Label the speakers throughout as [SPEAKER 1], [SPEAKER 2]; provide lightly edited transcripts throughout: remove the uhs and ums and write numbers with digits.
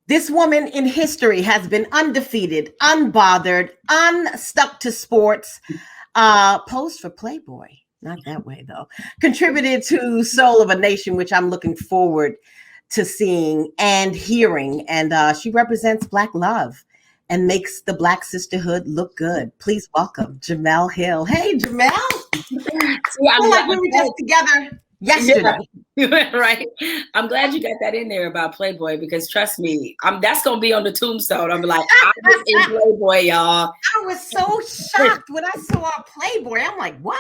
[SPEAKER 1] This woman in history has been undefeated, unbothered, unstuck to sports, posed for Playboy. Not that way, though. Contributed to Soul of a Nation, which I'm looking forward to seeing and hearing. And she represents Black love and makes the Black sisterhood look good. Please welcome Jemele Hill. Hey, Jemele.
[SPEAKER 2] See,
[SPEAKER 1] I feel like we were just together yesterday.
[SPEAKER 2] Yeah, right. I'm glad you got that in there about Playboy because trust me, that's gonna be on the tombstone. I'm like, I was in Playboy, y'all.
[SPEAKER 1] I was so shocked when I saw Playboy. I'm like, what?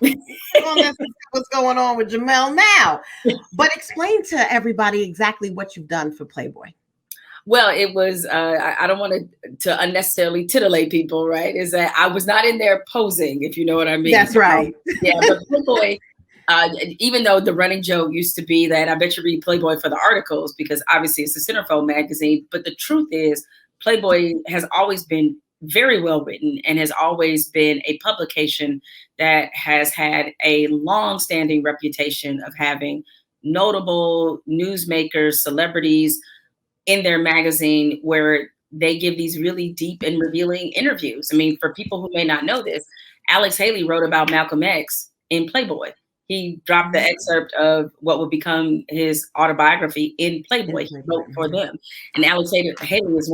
[SPEAKER 1] What's going on with Jemele now? But explain to everybody exactly what you've done for Playboy.
[SPEAKER 2] Well, it was, I don't want to unnecessarily titillate people, right? Is that I was not in there posing, if you know what I mean.
[SPEAKER 1] That's right.
[SPEAKER 2] Yeah, but Playboy, even though the running joke used to be that I bet you read Playboy for the articles, because obviously it's a centerfold magazine. But the truth is, Playboy has always been very well written and has always been a publication that has had a long-standing reputation of having notable newsmakers, celebrities in their magazine where they give these really deep and revealing interviews. I mean, for people who may not know this, Alex Haley wrote about Malcolm X in Playboy. He dropped the excerpt of what would become his autobiography in Playboy. He wrote for them. And Alex Haley is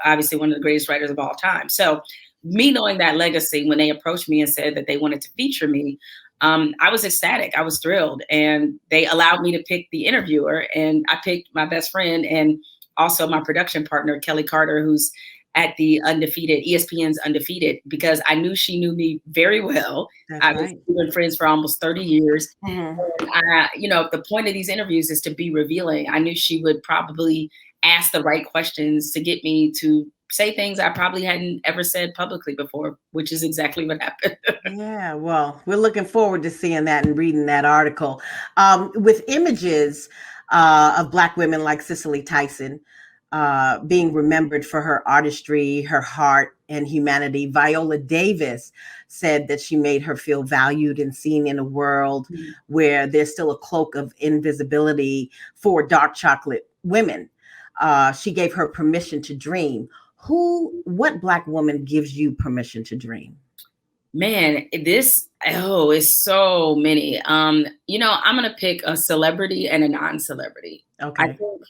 [SPEAKER 2] obviously one of the greatest writers of all time. So me knowing that legacy, when they approached me and said that they wanted to feature me, I was ecstatic. I was thrilled. And they allowed me to pick the interviewer. And I picked my best friend and also my production partner, Kelly Carter, who's at the ESPN's Undefeated, because I knew she knew me very well. We've been friends for almost 30 years. Mm-hmm. And the point of these interviews is to be revealing. I knew she would probably ask the right questions to get me to say things I probably hadn't ever said publicly before, which is exactly what happened.
[SPEAKER 1] Yeah, well, we're looking forward to seeing that and reading that article. With images of Black women like Cicely Tyson being remembered for her artistry, her heart, and humanity. Viola Davis said that she made her feel valued and seen in a world where there's still a cloak of invisibility for dark chocolate women. She gave her permission to dream. What Black woman gives you permission to dream?
[SPEAKER 2] Man, it's so many. I'm going to pick a celebrity and a non-celebrity.
[SPEAKER 1] Okay.
[SPEAKER 2] I think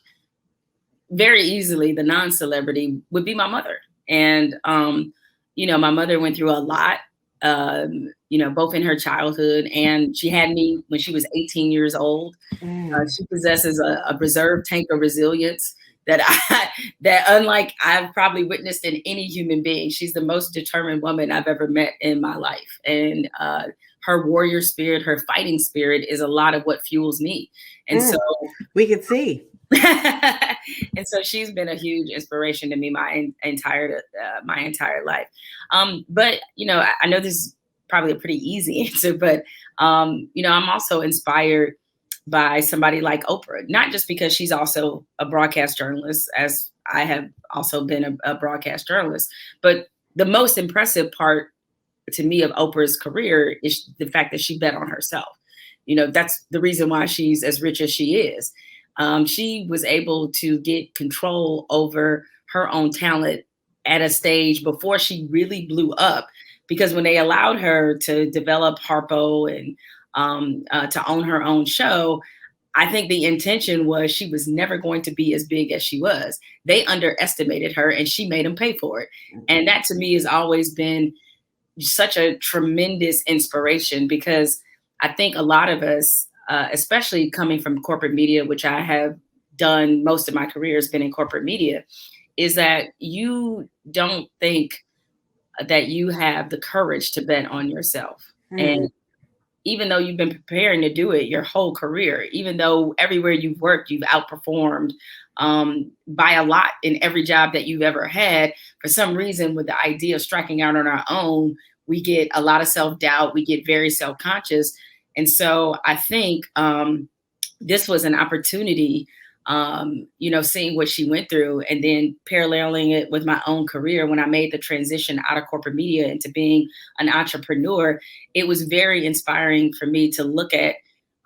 [SPEAKER 2] very easily the non-celebrity would be my mother. And, my mother went through a lot, both in her childhood, and she had me when she was 18 years old. She possesses a reserve tank of resilience that unlike I've probably witnessed in any human being. She's the most determined woman I've ever met in my life. And her warrior spirit, her fighting spirit is a lot of what fuels me. And so
[SPEAKER 1] we can see.
[SPEAKER 2] And so she's been a huge inspiration to me my entire life. But I know this is probably a pretty easy answer, but I'm also inspired by somebody like Oprah, not just because she's also a broadcast journalist, as I have also been a broadcast journalist, but the most impressive part to me of Oprah's career is the fact that she bet on herself. That's the reason why she's as rich as she is. She was able to get control over her own talent at a stage before she really blew up, because when they allowed her to develop Harpo and to own her own show, I think the intention was she was never going to be as big as she was. They underestimated her and she made them pay for it. And that to me has always been such a tremendous inspiration, because I think a lot of us, especially coming from corporate media, which I have done most of my career has been in corporate media, is that you don't think that you have the courage to bet on yourself. And even though you've been preparing to do it your whole career, even though everywhere you've worked, you've outperformed by a lot in every job that you've ever had, for some reason, with the idea of striking out on our own, we get a lot of self-doubt. We get very self-conscious. And so I think this was an opportunity, seeing what she went through and then paralleling it with my own career. When I made the transition out of corporate media into being an entrepreneur, it was very inspiring for me to look at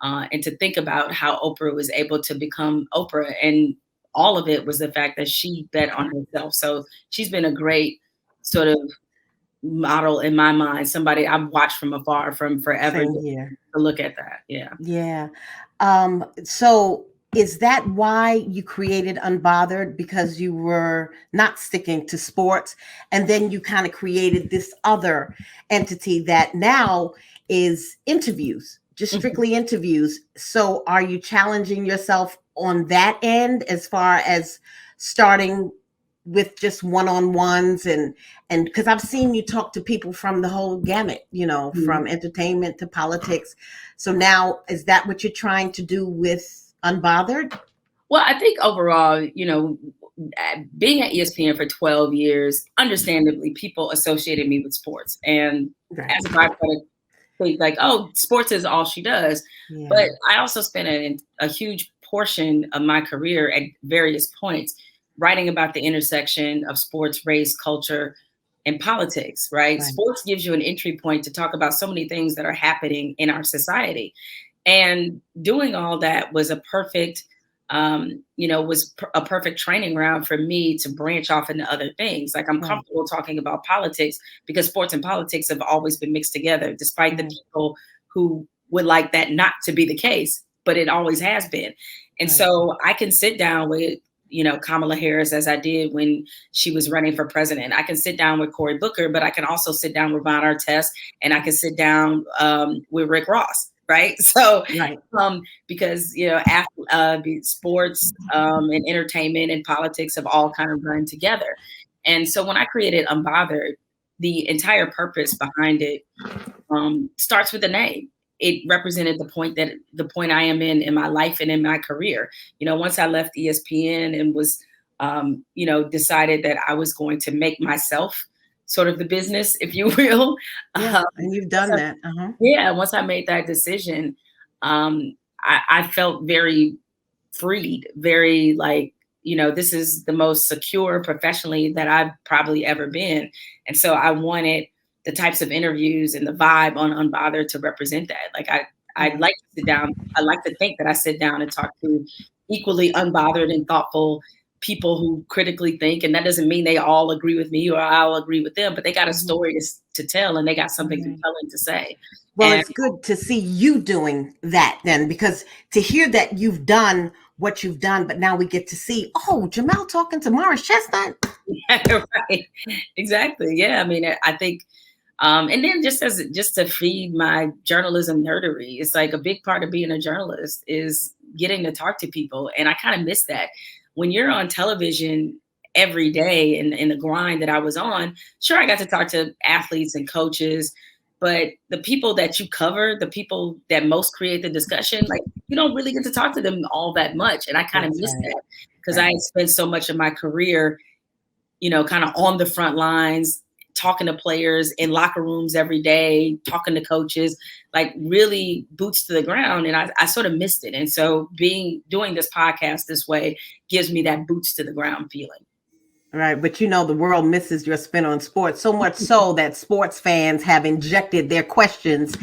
[SPEAKER 2] and to think about how Oprah was able to become Oprah. And all of it was the fact that she bet on herself. So she's been a great sort of model in my mind, somebody I've watched from afar from forever
[SPEAKER 1] Same
[SPEAKER 2] to
[SPEAKER 1] here.
[SPEAKER 2] look at that. Yeah.
[SPEAKER 1] Yeah. So is that why you created Unbothered? Because you were not sticking to sports, and then you kind of created this other entity that now is interviews, just
[SPEAKER 2] Mhm.
[SPEAKER 1] strictly interviews. So are you challenging yourself on that end as far as starting with just one-on-ones and because I've seen you talk to people from the whole gamut, from entertainment to politics. So now, is that what you're trying to do with Unbothered?
[SPEAKER 2] Well, I think overall, being at ESPN for 12 years, understandably, people associated me with sports. And
[SPEAKER 1] Right.
[SPEAKER 2] as a byproduct, think like, oh, sports is all she does.
[SPEAKER 1] Yeah.
[SPEAKER 2] But I also spent a huge portion of my career at various points writing about the intersection of sports, race, culture, and politics, right?
[SPEAKER 1] Right.
[SPEAKER 2] Sports gives you an entry point to talk about so many things that are happening in our society. And doing all that was a perfect, a perfect training ground for me to branch off into other things. Like I'm
[SPEAKER 1] Right.
[SPEAKER 2] comfortable talking about politics because sports and politics have always been mixed together, despite the
[SPEAKER 1] Right.
[SPEAKER 2] people who would like that not to be the case, but it always has been. And
[SPEAKER 1] Right.
[SPEAKER 2] so I can sit down with, Kamala Harris, as I did when she was running for president. I can sit down with Cory Booker, but I can also sit down with Ron Artest, and I can sit down with Rick Ross, right? So,
[SPEAKER 1] Right.
[SPEAKER 2] because sports and entertainment and politics have all kind of run together. And so when I created Unbothered, the entire purpose behind it starts with the name. It represented the point I am in my life and in my career. Once I left ESPN and was, decided that I was going to make myself sort of the business, if you will.
[SPEAKER 1] Yeah. And you've done
[SPEAKER 2] Once
[SPEAKER 1] that. Uh-huh.
[SPEAKER 2] yeah, once I made that decision, I felt very freed, very like, this is the most secure professionally that I've probably ever been. And so I wanted the types of interviews and the vibe on Unbothered to represent that. Like I'd
[SPEAKER 1] Yeah.
[SPEAKER 2] like to sit down. I like to think that I sit down and talk to equally unbothered and thoughtful people who critically think. And that doesn't mean they all agree with me or I'll agree with them, but they got a
[SPEAKER 1] Mhm.
[SPEAKER 2] story to tell and they got something
[SPEAKER 1] Right.
[SPEAKER 2] compelling to say.
[SPEAKER 1] Well,
[SPEAKER 2] And
[SPEAKER 1] it's good to see you doing that then, because to hear that you've done what you've done, but now we get to see, oh, Jemele talking to Morris Chestnut.
[SPEAKER 2] right, exactly. Yeah, I mean, I think, and then just to feed my journalism nerdery, it's like a big part of being a journalist is getting to talk to people, and I kind of miss that when you're on television every day and in the grind that I was on. Sure, I got to talk to athletes and coaches, but the people that you cover, the people that most create the discussion, like you don't really get to talk to them all that much, and I kind of
[SPEAKER 1] That's
[SPEAKER 2] miss
[SPEAKER 1] right.
[SPEAKER 2] that because I
[SPEAKER 1] Right.
[SPEAKER 2] had spent so much of my career kind of on the front lines, talking to players in locker rooms every day, talking to coaches, like really boots to the ground. And I sort of missed it. And so doing this podcast this way gives me that boots to the ground feeling.
[SPEAKER 1] Right. But the world misses your spin on sports so much so that sports fans have injected their questions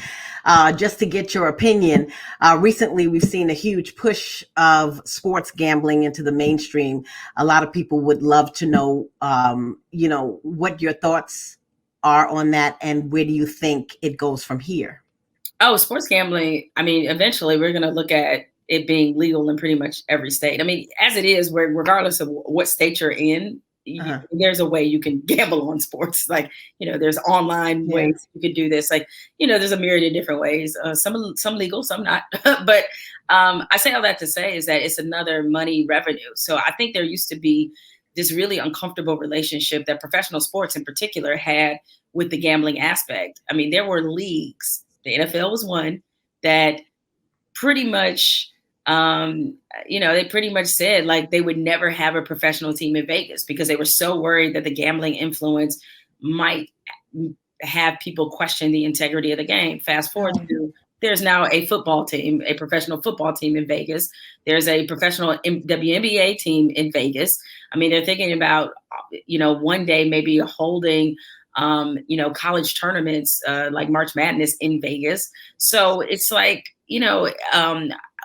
[SPEAKER 1] just to get your opinion. Recently, we've seen a huge push of sports gambling into the mainstream. A lot of people would love to know, what your thoughts are on that and where do you think it goes from here?
[SPEAKER 2] Oh, sports gambling. I mean, eventually we're going to look at it being legal in pretty much every state. I mean, as it is, where regardless of what state you're in,
[SPEAKER 1] Uh-huh.
[SPEAKER 2] there's a way you can gamble on sports. Like, there's online
[SPEAKER 1] Yeah.
[SPEAKER 2] ways you could do this. Like, there's a myriad of different ways. Some legal, some not. But I say all that to say is that it's another money revenue. So I think there used to be this really uncomfortable relationship that professional sports in particular had with the gambling aspect. I mean, there were leagues, the NFL was one, that pretty much, they pretty much said like they would never have a professional team in Vegas because they were so worried that the gambling influence might have people question the integrity of the game. Fast forward
[SPEAKER 1] Right.
[SPEAKER 2] to there's now a football team, a professional football team in Vegas. There's a professional WNBA team in Vegas. I mean, they're thinking about, one day maybe holding, college tournaments like March Madness in Vegas. So it's like,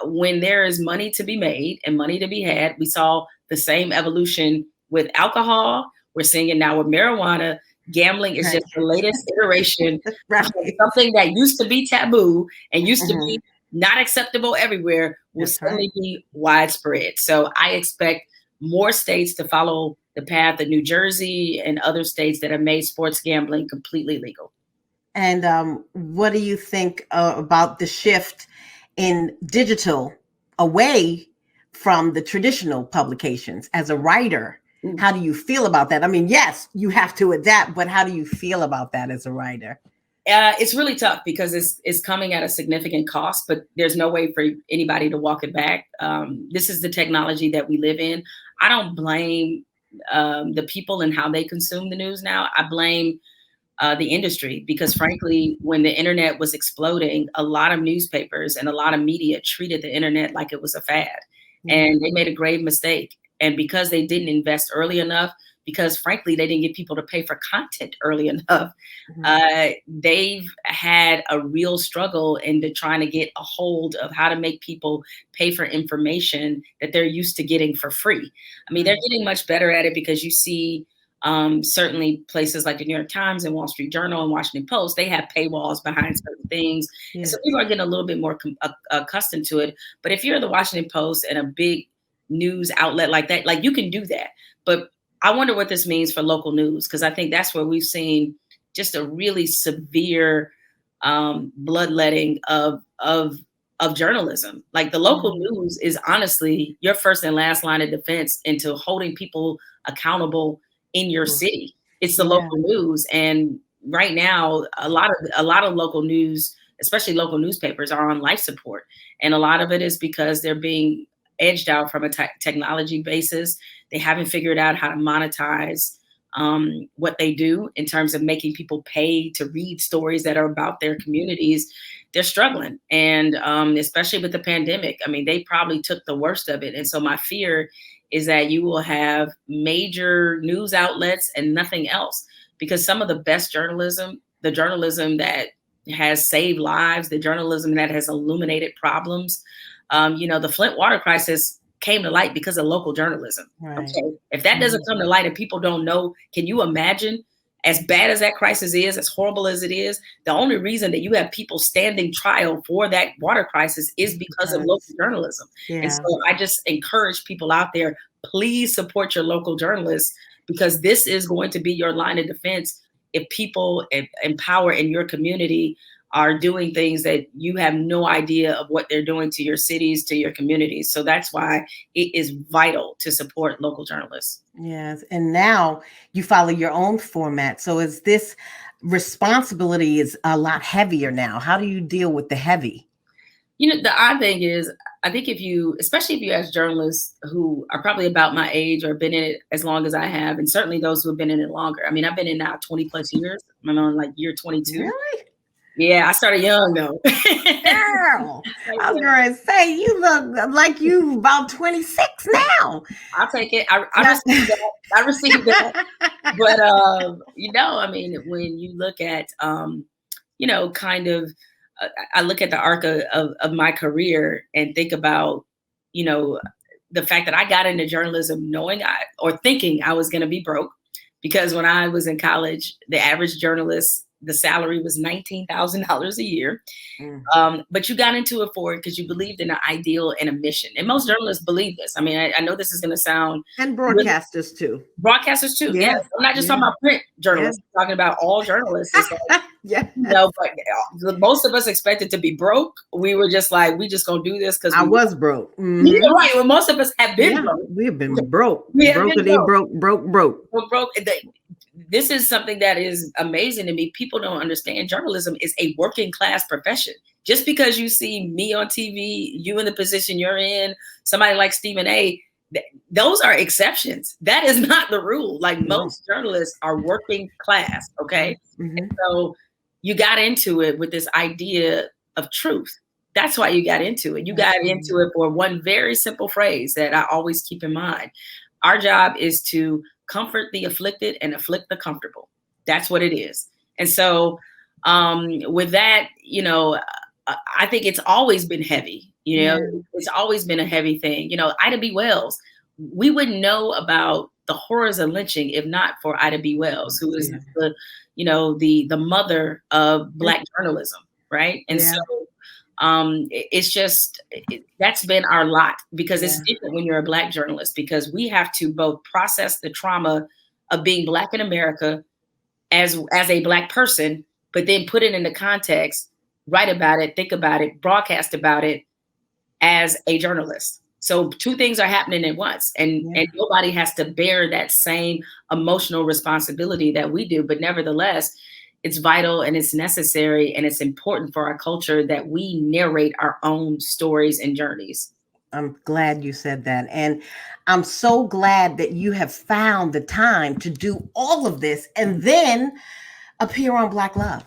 [SPEAKER 2] when there is money to be made and money to be had, we saw the same evolution with alcohol. We're seeing it now with marijuana. Gambling is just the latest iteration of something that used to be taboo and used to be not acceptable everywhere will suddenly be widespread. So I expect more states to follow the path of New Jersey and other states that have made sports gambling completely legal.
[SPEAKER 1] And what do you think about the shift in digital away from the traditional publications as a writer? How do you feel about that? I mean, yes, you have to adapt, but how do you feel about that as a writer?
[SPEAKER 2] It's really tough because it's coming at a significant cost, but there's no way for anybody to walk it back. This is the technology that we live in. I don't blame the people and how they consume the news now. I blame the industry because, frankly, when the internet was exploding, a lot of newspapers and a lot of media treated the internet like it was a fad, and they made a grave mistake. And because they didn't invest early enough, because frankly, they didn't get people to pay for content early enough, they've had a real struggle into trying to get a hold of how to make people pay for information that they're used to getting for free. I mean, they're getting much better at it because you see certainly places like the New York Times and Wall Street Journal and Washington Post, they have paywalls behind certain things. And so people are getting a little bit more accustomed to it. But if you're the Washington Post and a big news outlet like that, like you can do that. But I wonder what this means for local news, because I think that's where we've seen just a really severe bloodletting of journalism. Like the local news is honestly your first and last line of defense into holding people accountable in your city. It's the local news. And right now, a lot of local news, especially local newspapers, are on life support. And a lot of it is because they're being edged out from a technology basis. They haven't figured out how to monetize what they do in terms of making people pay to read stories that are about their communities. They're struggling. And especially with the pandemic, I mean, they probably took the worst of it. And so my fear is that you will have major news outlets and nothing else, because some of the best journalism, the journalism that has saved lives, the journalism that has illuminated problems, the Flint water crisis came to light because of local journalism. Okay. If that doesn't come to light and people don't know, can you imagine, as bad as that crisis is, as horrible as it is, the only reason that you have people standing trial for that water crisis is because of local journalism. And so I just encourage people out there, please support your local journalists, because this is going to be your line of defense if people in power in your community are doing things that you have no idea of what they're doing to your cities, to your communities. So that's why it is vital to support local journalists.
[SPEAKER 1] Yes. And now you follow your own format. So is this responsibility is a lot heavier now? How do you deal with the heavy?
[SPEAKER 2] The odd thing is, I think especially if you ask journalists who are probably about my age or been in it as long as I have, and certainly those who have been in it longer. I mean, I've been in now 20 plus years. I'm on like year 22.
[SPEAKER 1] Really?
[SPEAKER 2] Yeah, I started young though.
[SPEAKER 1] Girl, I was going to say, you look like you about 26 now.
[SPEAKER 2] I'll take it. I received that. I received that. But, I mean, when you look at, kind of, I look at the arc of my career and think about, the fact that I got into journalism thinking I was going to be broke, because when I was in college, the average journalist, the salary was $19,000 a year. But you got into it because you believed in an ideal and a mission. And most journalists believe this. I mean, I know this is going to sound...
[SPEAKER 1] And broadcasters too.
[SPEAKER 2] Broadcasters too, yeah. I'm not just talking about print journalists. I'm talking about all journalists. But most of us expected to be broke. We were just like, we just going to do this because...
[SPEAKER 1] I was broke.
[SPEAKER 2] You're right. Well, most of us have been broke.
[SPEAKER 1] We've been broke. Broke.
[SPEAKER 2] This is something that is amazing to me. People don't understand journalism is a working class profession. Just because you see me on TV, you in the position you're in, somebody like Stephen A., those are exceptions. That is not the rule. Like most journalists are working class, okay? And so you got into it with this idea of truth. That's why you got into it. You got into it for one very simple phrase that I always keep in mind. Our job is to comfort the afflicted and afflict the comfortable. That's what it is. And so with that, I think it's always been heavy. It's always been a heavy thing. Ida B. Wells we wouldn't know about the horrors of lynching if not for Ida B. Wells, who is
[SPEAKER 1] Yeah.
[SPEAKER 2] the, the mother of Black journalism, right? And so
[SPEAKER 1] Yeah.
[SPEAKER 2] it's just that's been our lot, because it's
[SPEAKER 1] Yeah.
[SPEAKER 2] different when you're a Black journalist, because we have to both process the trauma of being Black in America as a Black person, but then put it into context, write about it, think about it, broadcast about it as a journalist. So two things are happening at once, and
[SPEAKER 1] Yeah.
[SPEAKER 2] nobody has to bear that same emotional responsibility that we do. But nevertheless, it's vital and it's necessary and it's important for our culture that we narrate our own stories and journeys.
[SPEAKER 1] I'm glad you said that. And I'm so glad that you have found the time to do all of this and then appear on Black Love.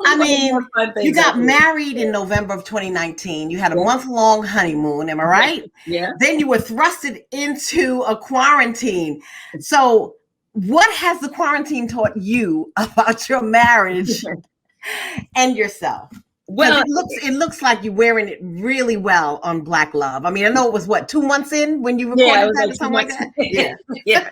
[SPEAKER 1] I mean, you got married in November of 2019. You had a month-long honeymoon, am I right?
[SPEAKER 2] Yeah.
[SPEAKER 1] Then you were thrusted into a quarantine. So what has the quarantine taught you about your marriage and yourself? Well, it looks like you're wearing it really well on Black Love. I mean, I know it was what, 2 months in when you recorded that or something like that? Yeah.
[SPEAKER 2] Yeah.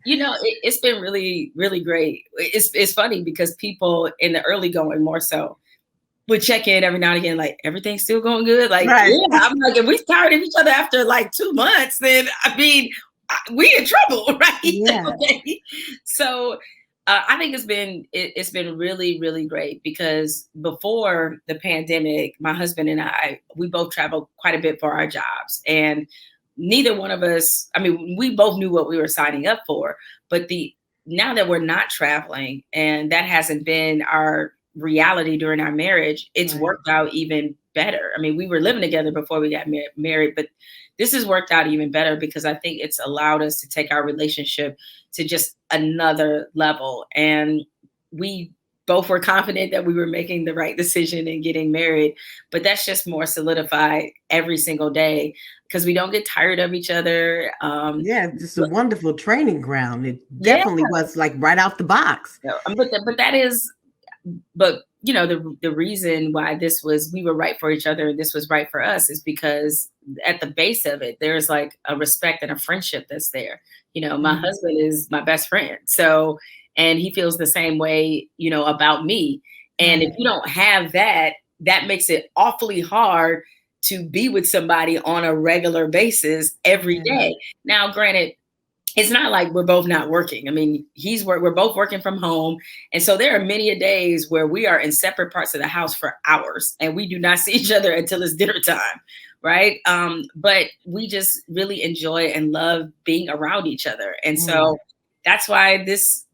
[SPEAKER 2] It's been really, really great. It's funny because people in the early going more so would check in every now and again, like, everything's still going good. Like,
[SPEAKER 1] right.
[SPEAKER 2] Yeah, I'm like, if we tired of each other after like 2 months, then I mean, we in trouble, right?
[SPEAKER 1] Yeah.
[SPEAKER 2] Okay. So I think it's been really, really great, because before the pandemic, my husband and we both traveled quite a bit for our jobs, and neither one of us, I mean, we both knew what we were signing up for, but now that we're not traveling and that hasn't been our reality during our marriage, it's worked out even better. I mean, we were living together before we got married, but this has worked out even better because I think it's allowed us to take our relationship to just another level. And we both were confident that we were making the right decision in getting married, but that's just more solidified every single day because we don't get tired of each other.
[SPEAKER 1] Yeah, just a wonderful training ground. It definitely was like right out the box.
[SPEAKER 2] But the reason why we were right for each other and this was right for us is because at the base of it, there's like a respect and a friendship that's there. My husband is my best friend. So, and he feels the same way, about me. And if you don't have that, that makes it awfully hard to be with somebody on a regular basis every day. Now, granted, it's not like we're both not working. I mean, we're both working from home. And so there are many days where we are in separate parts of the house for hours and we do not see each other until it's dinner time. Right. But we just really enjoy and love being around each other. And so that's why this,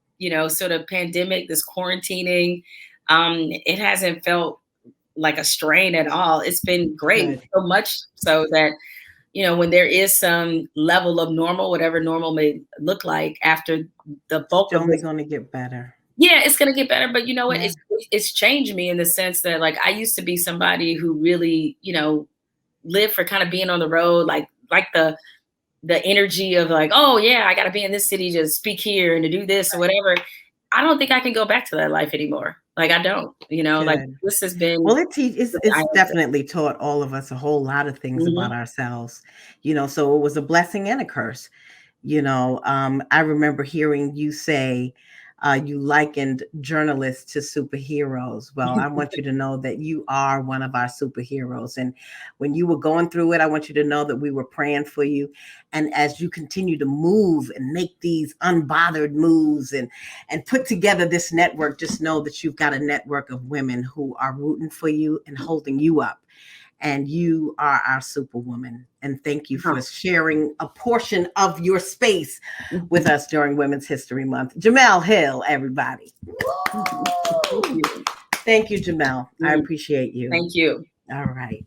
[SPEAKER 2] sort of pandemic, this quarantining, it hasn't felt like a strain at all. It's been great. So much so that, when there is some level of normal, whatever normal may look like after the bulk of it,
[SPEAKER 1] it's only going to get better.
[SPEAKER 2] Yeah, it's going to get better. But you know what? It's changed me in the sense that, like, I used to be somebody who really, lived for kind of being on the road, like the energy of like, oh yeah, I got to be in this city to speak here and to do this or whatever. I don't think I can go back to that life anymore. Like, I don't, like this has been.
[SPEAKER 1] Well, it's definitely taught all of us a whole lot of things about ourselves, so it was a blessing and a curse. I remember hearing you say you likened journalists to superheroes. Well, I want you to know that you are one of our superheroes. And when you were going through it, I want you to know that we were praying for you. And as you continue to move and make these unbothered moves and put together this network, just know that you've got a network of women who are rooting for you and holding you up. And you are our superwoman. And thank you for sharing a portion of your space with us during Women's History Month. Jemele Hill, everybody. Thank you, Jemele. I appreciate you.
[SPEAKER 2] Thank you.
[SPEAKER 1] All right.